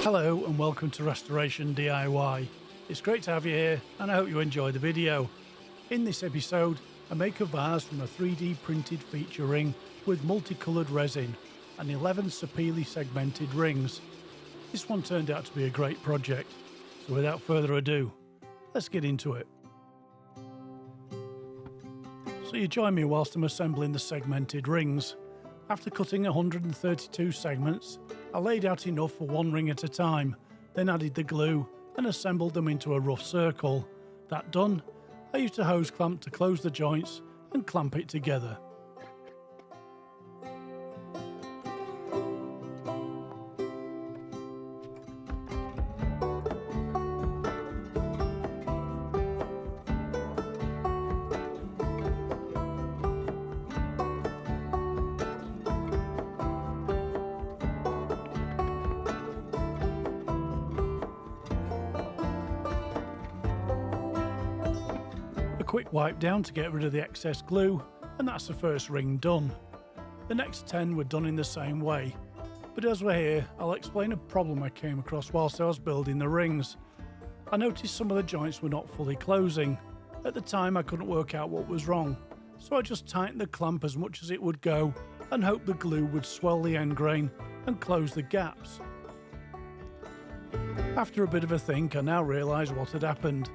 Hello and welcome to Restoration DIY. It's great to have you here and I hope you enjoy the video. In this episode, I make a vase from a 3D printed feature ring with multicoloured resin and 11 sapele segmented rings. This one turned out to be a great project, so without further ado, let's get into it. So you join me whilst I'm assembling the segmented rings. After cutting 132 segments, I laid out enough for one ring at a time, then added the glue and assembled them into a rough circle. That done, I used a hose clamp to close the joints and clamp it together. A quick wipe down to get rid of the excess glue, and that's the first ring done. The next 10 were done in the same way, but as we're here, I'll explain a problem I came across whilst I was building the rings. I noticed some of the joints were not fully closing. At the time I couldn't work out what was wrong, so I just tightened the clamp as much as it would go and hoped the glue would swell the end grain and close the gaps. After a bit of a think, I now realise what had happened.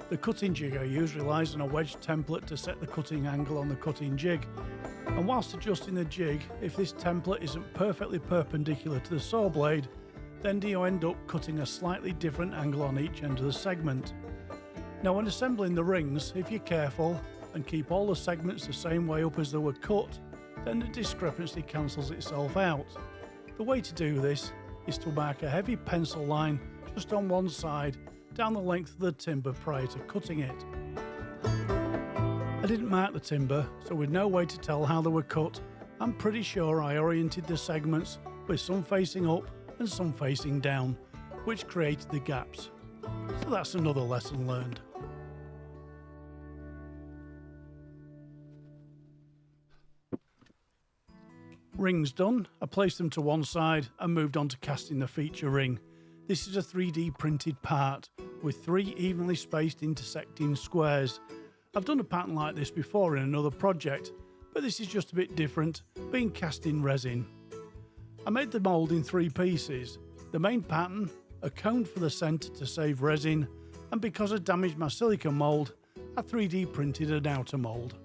The cutting jig I use relies on a wedge template to set the cutting angle on the cutting jig, and whilst adjusting the jig, if this template isn't perfectly perpendicular to the saw blade, then you end up cutting a slightly different angle on each end of the segment. Now when assembling the rings, if you're careful and keep all the segments the same way up as they were cut, then the discrepancy cancels itself out. The way to do this is to mark a heavy pencil line just on one side down the length of the timber prior to cutting it. I didn't mark the timber, so with no way to tell how they were cut, I'm pretty sure I oriented the segments with some facing up and some facing down, which created the gaps. So that's another lesson learned. Rings done, I placed them to one side and moved on to casting the feature ring. This is a 3D printed part with 3 evenly spaced intersecting squares. I've done a pattern like this before in another project, but this is just a bit different, being cast in resin. I made the mould in 3 pieces. The main pattern, a cone for the centre to save resin, and because I damaged my silicone mould, I 3D printed an outer mould.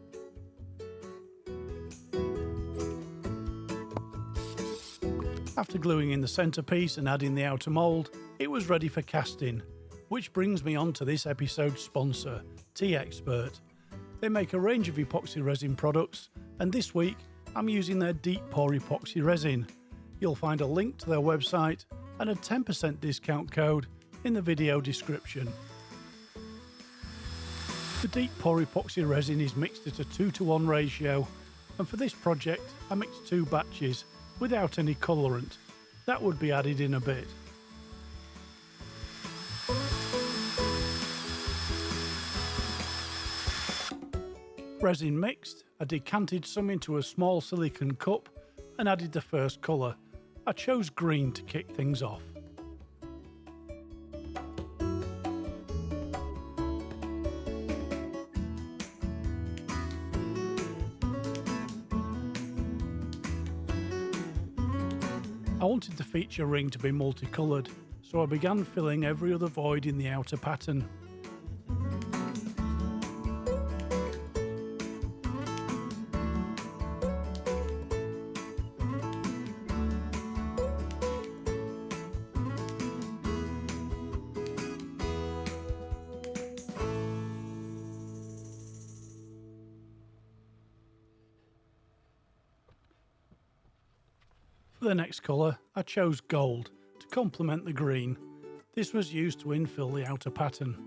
After gluing in the centrepiece and adding the outer mould, it was ready for casting, which brings me on to this episode's sponsor, T-Expert. They make a range of epoxy resin products, and this week I'm using their deep pour epoxy resin. You'll find a link to their website and a 10% discount code in the video description. The deep pour epoxy resin is mixed at a 2:1 ratio, and for this project I mixed 2 batches without any colourant. That would be added in a bit. Resin mixed, I decanted some into a small silicone cup and added the first colour. I chose green to kick things off. I wanted the feature ring to be multicoloured, so I began filling every other void in the outer pattern. For the next colour, I chose gold to complement the green. This was used to infill the outer pattern.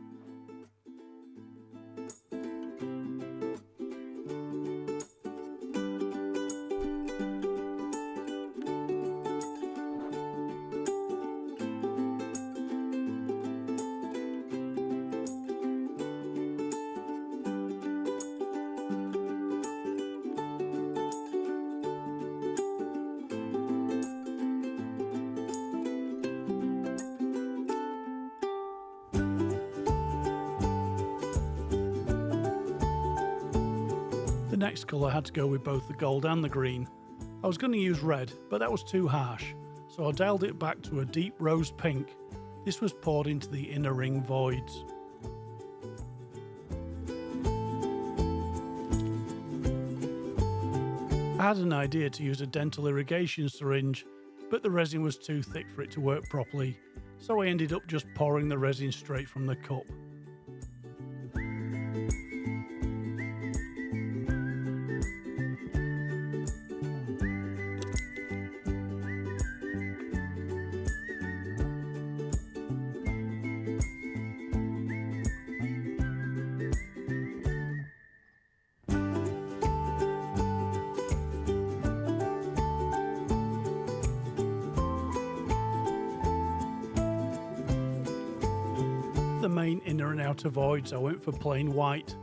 next colour had to go with both the gold and the green. I was going to use red, but that was too harsh, so I dialed it back to a deep rose pink. This was poured into the inner ring voids. I had an idea to use a dental irrigation syringe, but the resin was too thick for it to work properly, so I ended up just pouring the resin straight from the cup. The main inner and outer voids I went for plain white.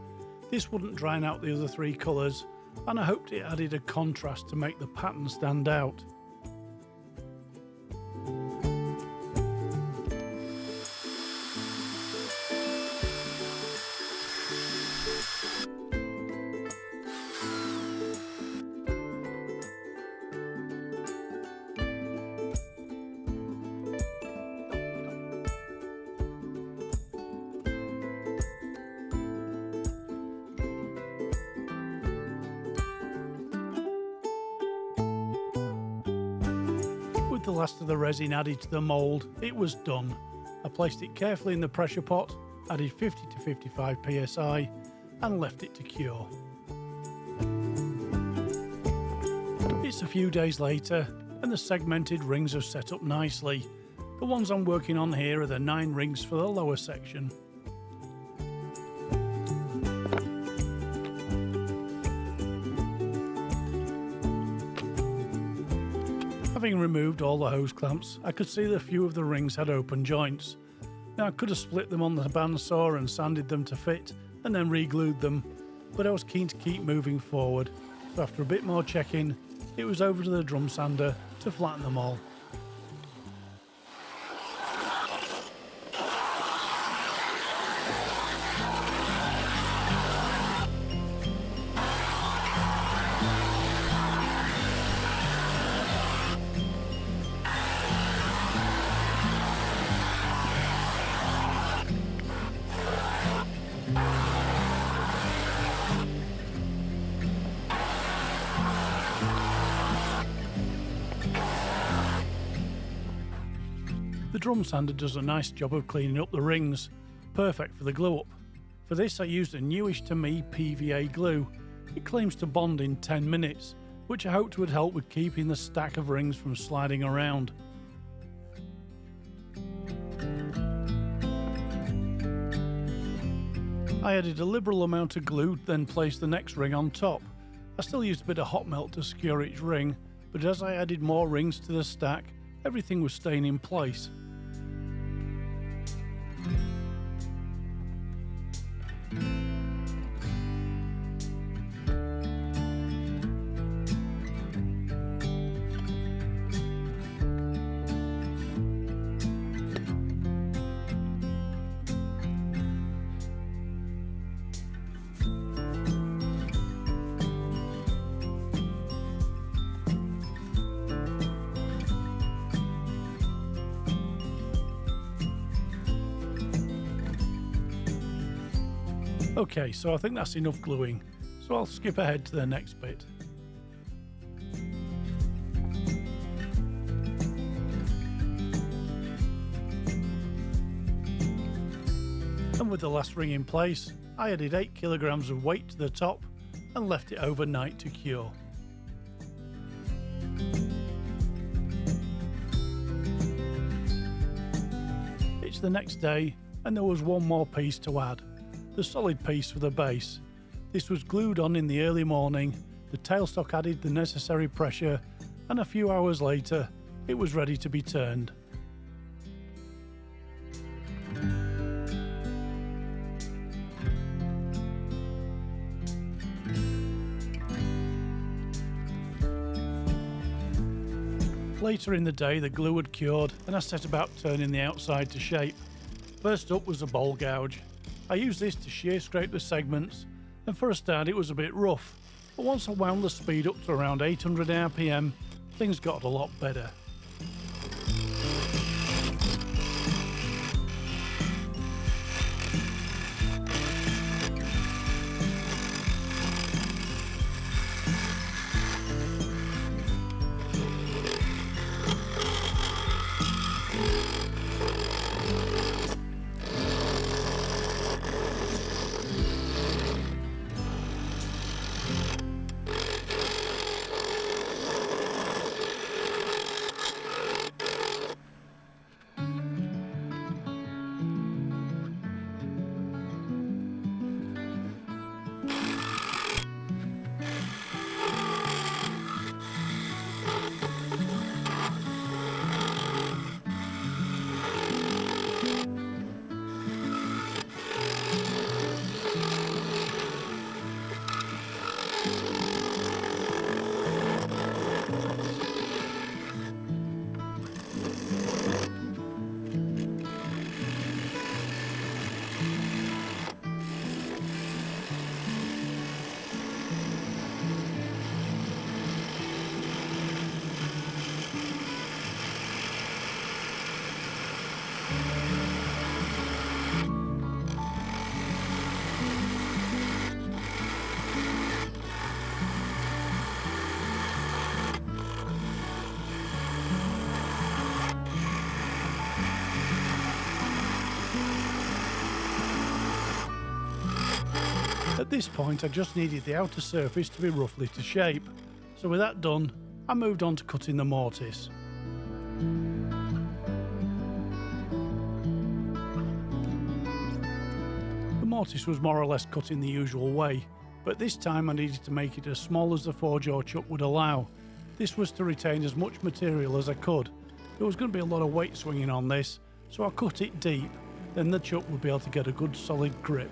This wouldn't drown out the other three colours, and I hoped it added a contrast to make the pattern stand out. With the last of the resin added to the mould, it was done. I placed it carefully in the pressure pot, added 50 to 55 psi and left it to cure. It's a few days later and the segmented rings have set up nicely. The ones I'm working on here are the 9 rings for the lower section. Having removed all the hose clamps, I could see that a few of the rings had open joints. Now I could have split them on the bandsaw and sanded them to fit and then re-glued them, but I was keen to keep moving forward, so after a bit more checking, it was over to the drum sander to flatten them all. The drum sander does a nice job of cleaning up the rings, perfect for the glue up. For this I used a newish to me PVA glue. It claims to bond in 10 minutes, which I hoped would help with keeping the stack of rings from sliding around. I added a liberal amount of glue, then placed the next ring on top. I still used a bit of hot melt to secure each ring, but as I added more rings to the stack, everything was staying in place. Okay, so I think that's enough gluing, so I'll skip ahead to the next bit. And with the last ring in place, I added 8 kilograms of weight to the top and left it overnight to cure. It's the next day and there was one more piece to add. The solid piece for the base. This was glued on in the early morning, the tailstock added the necessary pressure, and a few hours later, it was ready to be turned. Later in the day, the glue had cured, and I set about turning the outside to shape. First up was a bowl gouge. I used this to shear scrape the segments, and for a start it was a bit rough, but once I wound the speed up to around 800 RPM, things got a lot better. At this point I just needed the outer surface to be roughly to shape, so with that done I moved on to cutting the mortise. The mortise was more or less cut in the usual way, but this time I needed to make it as small as the four-jaw chuck would allow. This was to retain as much material as I could. There was going to be a lot of weight swinging on this, so I cut it deep, then the chuck would be able to get a good solid grip.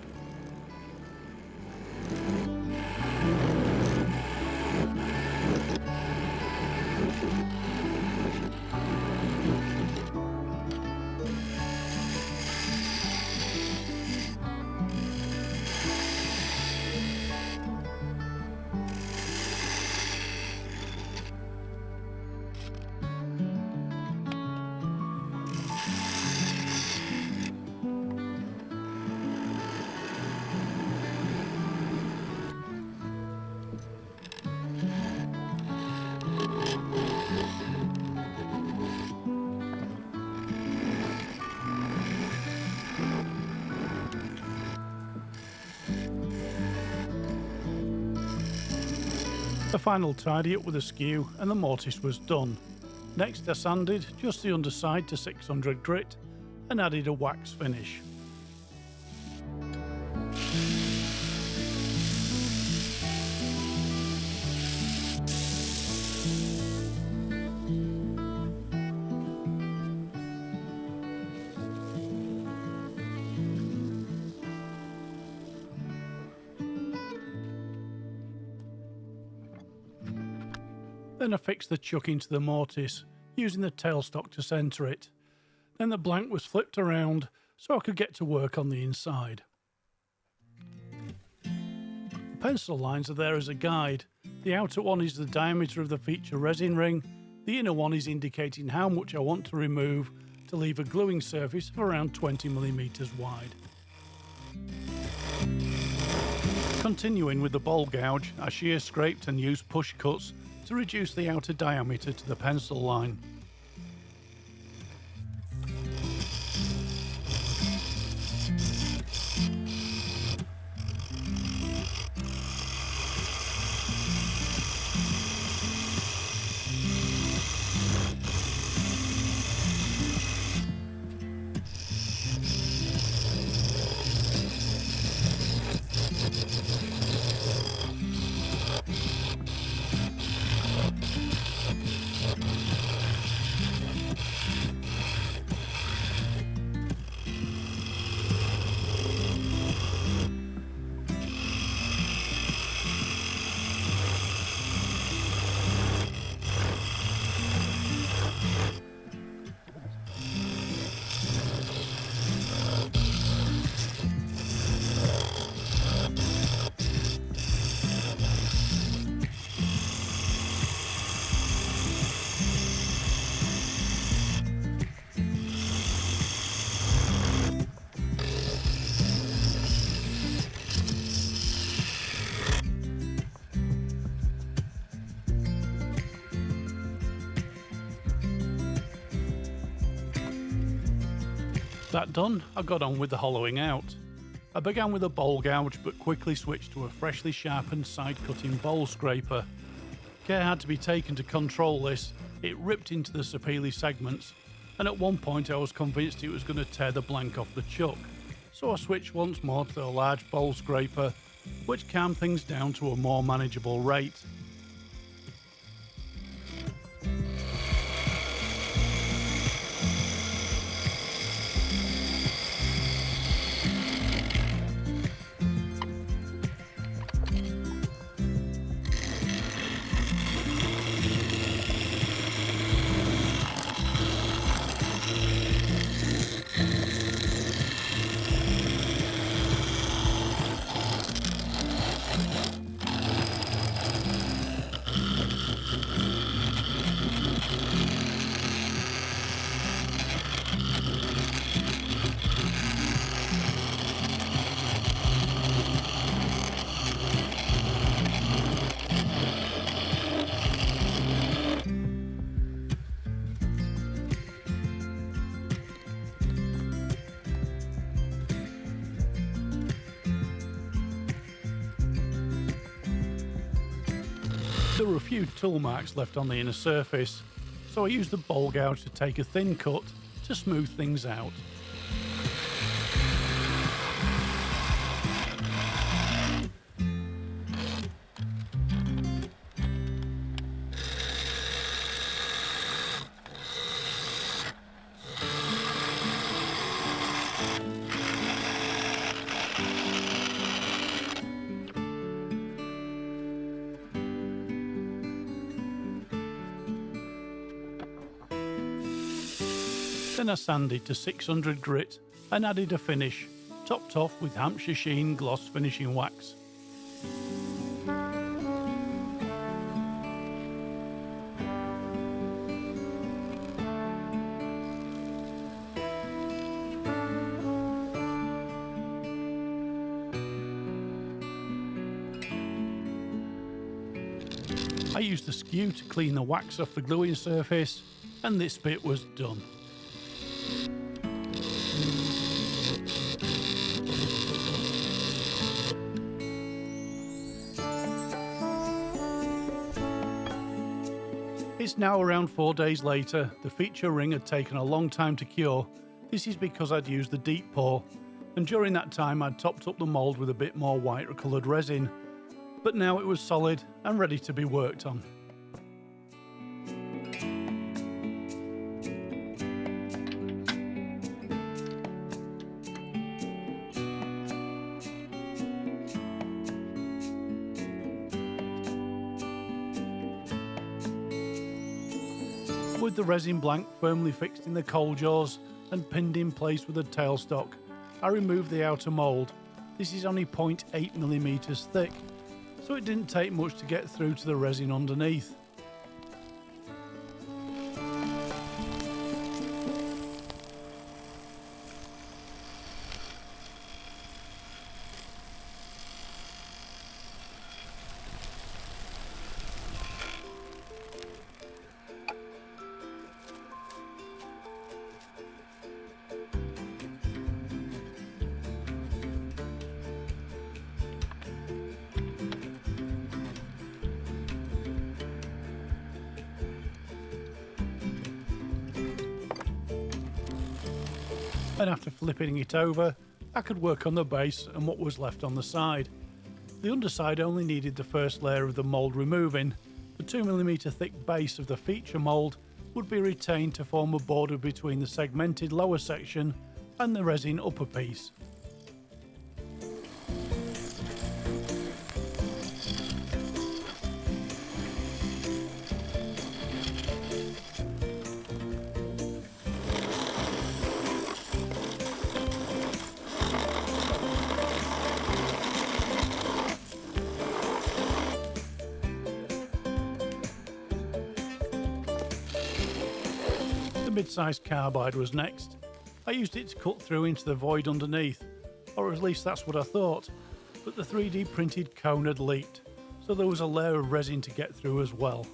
A final tidy up with a skew and the mortise was done. Next I sanded just the underside to 600 grit and added a wax finish. Then I fixed the chuck into the mortise, using the tailstock to centre it. Then the blank was flipped around so I could get to work on the inside. The pencil lines are there as a guide. The outer one is the diameter of the feature resin ring, the inner one is indicating how much I want to remove to leave a gluing surface of around 20mm wide. Continuing with the bowl gouge, I shear scraped and used push cuts to reduce the outer diameter to the pencil line. That done, I got on with the hollowing out. I began with a bowl gouge but quickly switched to a freshly sharpened side-cutting bowl scraper. Care had to be taken to control this. It ripped into the sapele segments, and at one point I was convinced it was going to tear the blank off the chuck. So I switched once more to the large bowl scraper, which calmed things down to a more manageable rate. There were a few tool marks left on the inner surface, so I used the bowl gouge to take a thin cut to smooth things out. Then I sanded to 600 grit and added a finish, topped off with Hampshire Sheen gloss finishing wax. I used the skew to clean the wax off the gluing surface, and this bit was done. It's now around 4 days later. The feature ring had taken a long time to cure. This is because I'd used the deep pour, and during that time I'd topped up the mould with a bit more white coloured resin. But now it was solid and ready to be worked on. With the resin blank firmly fixed in the coal jaws and pinned in place with a tailstock, I removed the outer mould. This is only 0.8mm thick, so it didn't take much to get through to the resin underneath. And after flipping it over, I could work on the base and what was left on the side. The underside only needed the first layer of the mould removing. The 2mm thick base of the feature mould would be retained to form a border between the segmented lower section and the resin upper piece. Mid-sized carbide was next. I used it to cut through into the void underneath, or at least that's what I thought, but the 3D printed cone had leaked, so there was a layer of resin to get through as well.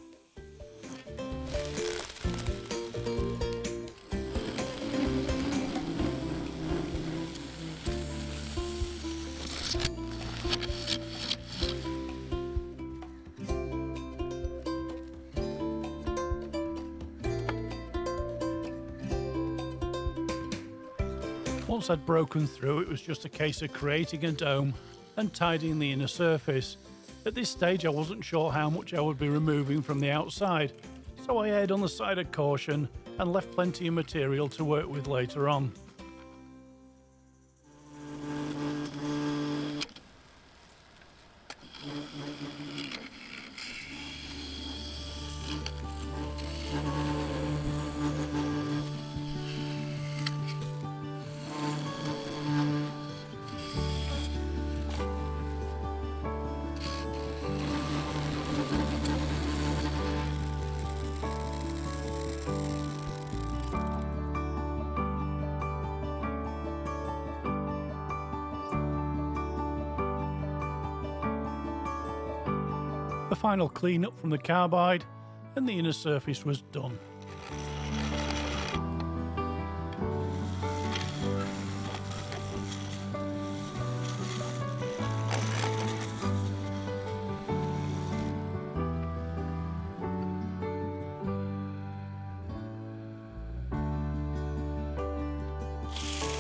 Once I'd broken through, it was just a case of creating a dome and tidying the inner surface. At this stage, I wasn't sure how much I would be removing from the outside, so I erred on the side of caution and left plenty of material to work with later on. A final clean up from the carbide and the inner surface was done.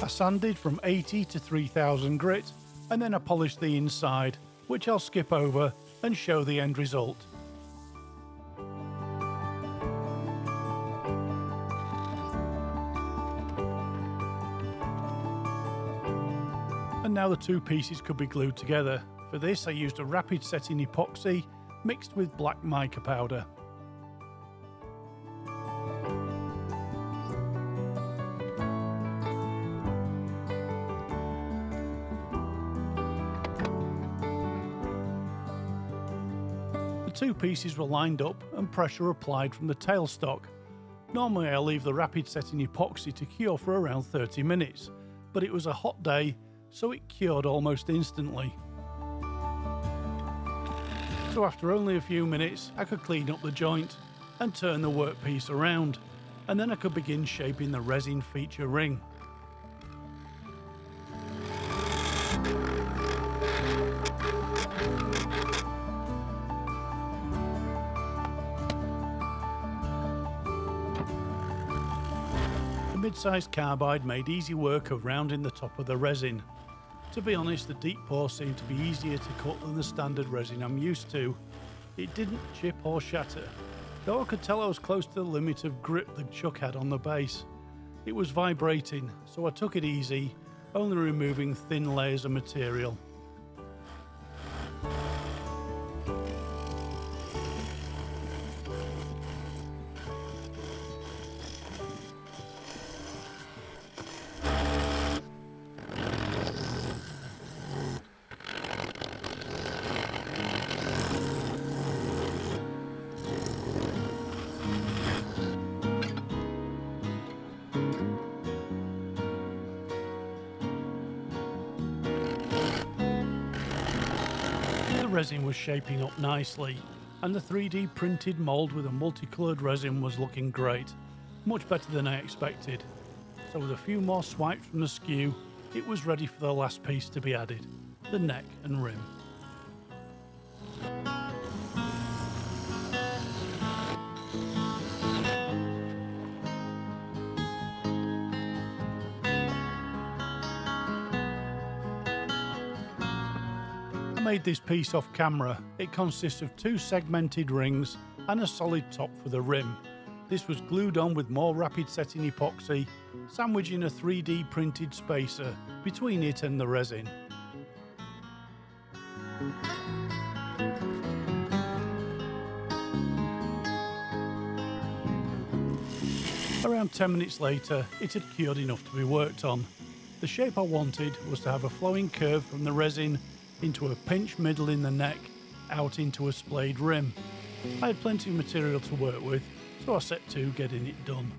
I sanded from 80 to 3000 grit and then I polished the inside, which I'll skip over and show the end result. And now the two pieces could be glued together. For this I used a rapid setting epoxy mixed with black mica powder. The two pieces were lined up and pressure applied from the tailstock. Normally I leave the rapid setting epoxy to cure for around 30 minutes, but it was a hot day, so it cured almost instantly. So after only a few minutes I could clean up the joint and turn the workpiece around, and then I could begin shaping the resin feature ring. The mid-sized carbide made easy work of rounding the top of the resin. To be honest, the deep pour seemed to be easier to cut than the standard resin I'm used to. It didn't chip or shatter, though I could tell I was close to the limit of grip the chuck had on the base. It was vibrating, so I took it easy, only removing thin layers of material. The resin was shaping up nicely, and the 3D printed mould with a multicoloured resin was looking great, much better than I expected. So with a few more swipes from the skew, it was ready for the last piece to be added, the neck and rim. I made this piece off camera. It consists of two segmented rings and a solid top for the rim. This was glued on with more rapid setting epoxy, sandwiching a 3D printed spacer between it and the resin. Around 10 minutes later, it had cured enough to be worked on. The shape I wanted was to have a flowing curve from the resin into a pinch middle in the neck, out into a splayed rim. I had plenty of material to work with, so I set to getting it done.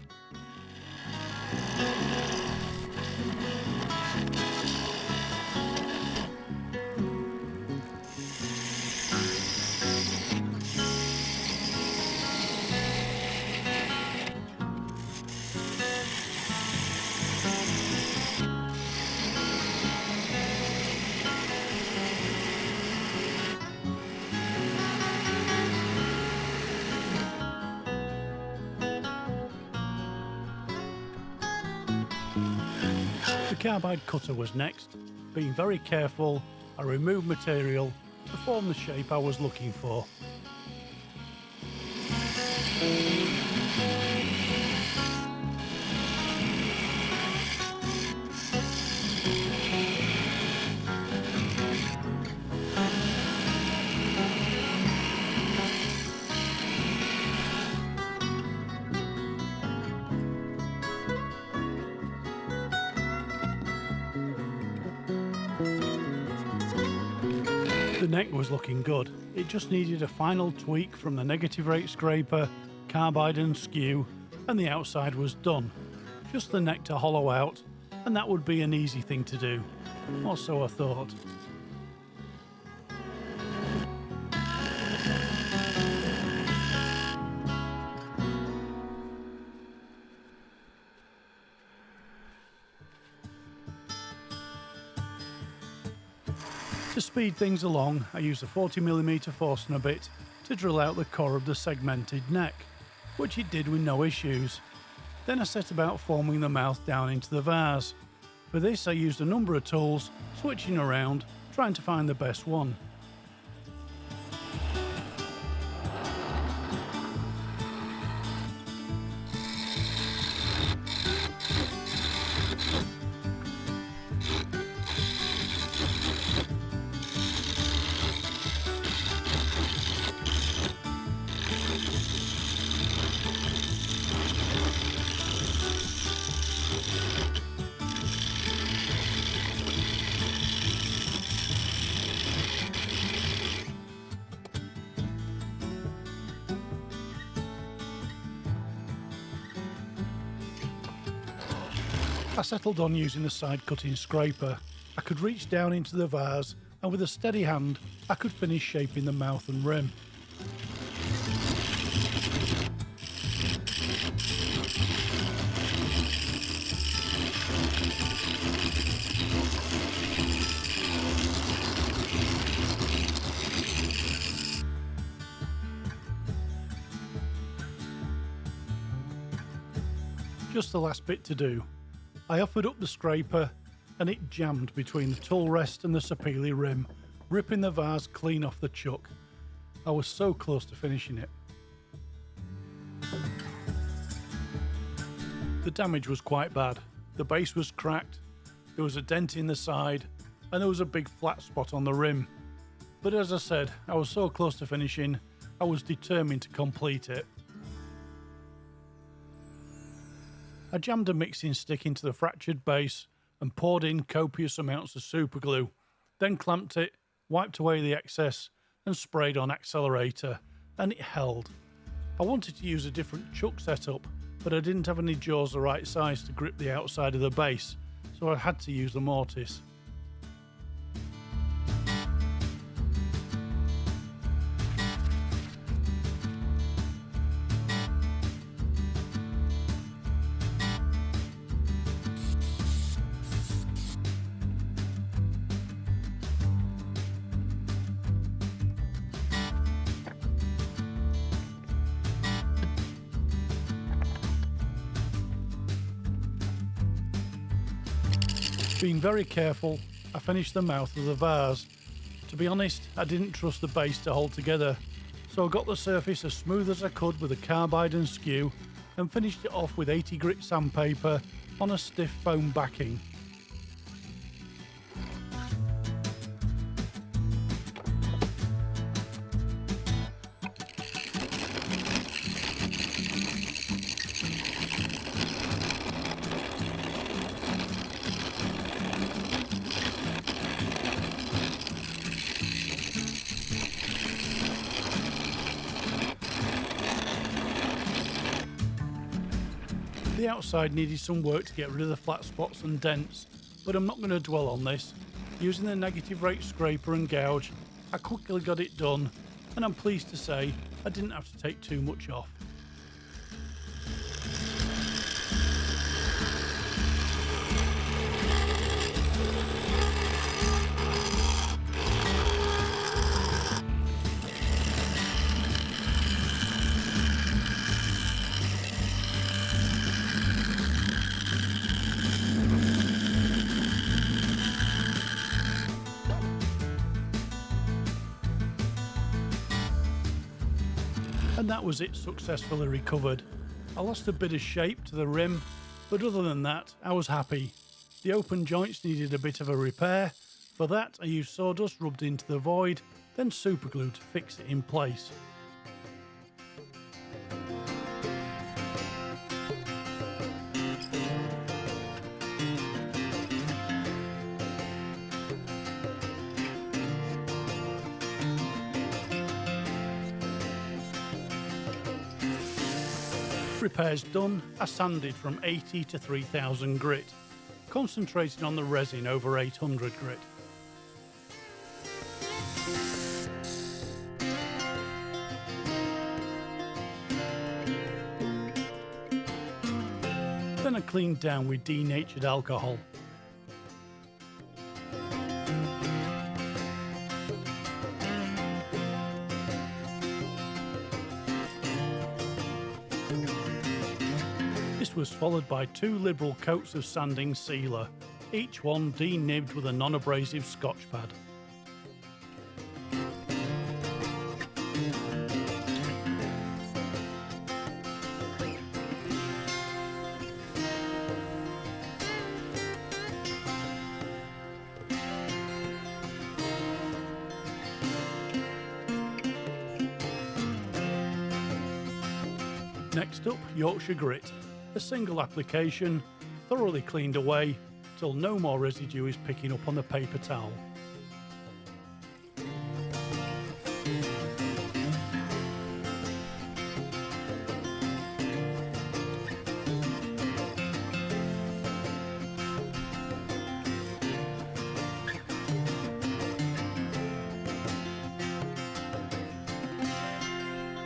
carbide cutter was next. Being very careful, I removed material to form the shape I was looking for. The neck was looking good. It just needed a final tweak from the negative rate scraper, carbide and skew, and the outside was done. Just the neck to hollow out, and that would be an easy thing to do. Or so I thought. To speed things along, I used a 40mm Forstner bit to drill out the core of the segmented neck, which it did with no issues. Then I set about forming the mouth down into the vase. For this I used a number of tools, switching around, trying to find the best one. I settled on using the side cutting scraper. I could reach down into the vase and with a steady hand I could finish shaping the mouth and rim. Just the last bit to do. I offered up the scraper and it jammed between the tool rest and the sapele rim, ripping the vase clean off the chuck. I was so close to finishing it. The damage was quite bad. The base was cracked, there was a dent in the side, and there was a big flat spot on the rim. But as I said, I was so close to finishing, I was determined to complete it. I jammed a mixing stick into the fractured base and poured in copious amounts of superglue, then clamped it, wiped away the excess and sprayed on accelerator, and it held. I wanted to use a different chuck setup, but I didn't have any jaws the right size to grip the outside of the base, so I had to use the mortise. Being very careful, I finished the mouth of the vase. To be honest, I didn't trust the base to hold together, so I got the surface as smooth as I could with a carbide and skew and finished it off with 80 grit sandpaper on a stiff foam backing. The outside needed some work to get rid of the flat spots and dents, but I'm not going to dwell on this. Using the negative rate scraper and gouge, I quickly got it done, and I'm pleased to say I didn't have to take too much off. And that was it, successfully recovered. I lost a bit of shape to the rim, but other than that, I was happy. The open joints needed a bit of a repair. For that, I used sawdust rubbed into the void, then superglue to fix it in place. Repairs done, I sanded from 80 to 3000 grit, concentrating on the resin over 800 grit. Then I cleaned down with denatured alcohol. This was followed by 2 liberal coats of sanding sealer, each one de-nibbed with a non-abrasive Scotch pad. Next up, Yorkshire grit. A single application, thoroughly cleaned away till no more residue is picking up on the paper towel.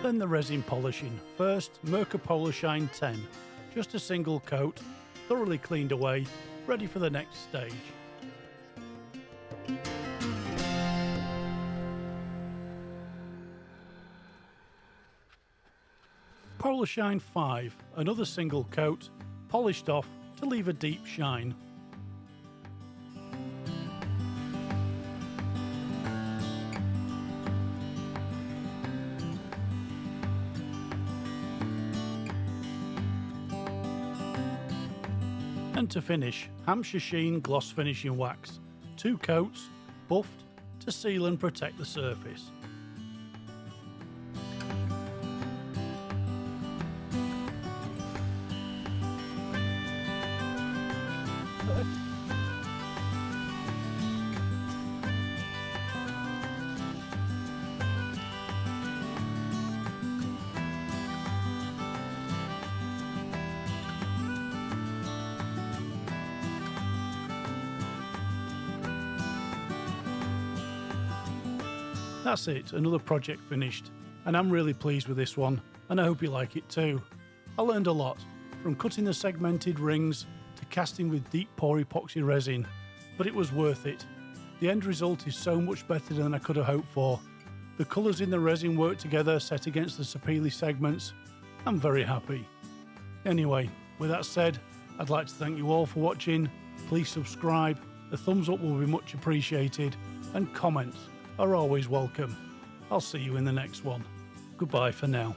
Then the resin polishing. First, Merca Shine 10. Just a single coat, thoroughly cleaned away, ready for the next stage. Shine 5, another single coat, polished off to leave a deep shine. And to finish, Hampshire Sheen Gloss Finishing Wax, 2 coats, buffed to seal and protect the surface. That's it, another project finished, and I'm really pleased with this one, and I hope you like it too. I learned a lot, from cutting the segmented rings to casting with deep pore epoxy resin, but it was worth it. The end result is so much better than I could have hoped for. The colours in the resin work together set against the sapele segments. I'm very happy. Anyway, with that said, I'd like to thank you all for watching. Please subscribe, a thumbs up will be much appreciated, and comments are always welcome. I'll see you in the next one. Goodbye for now.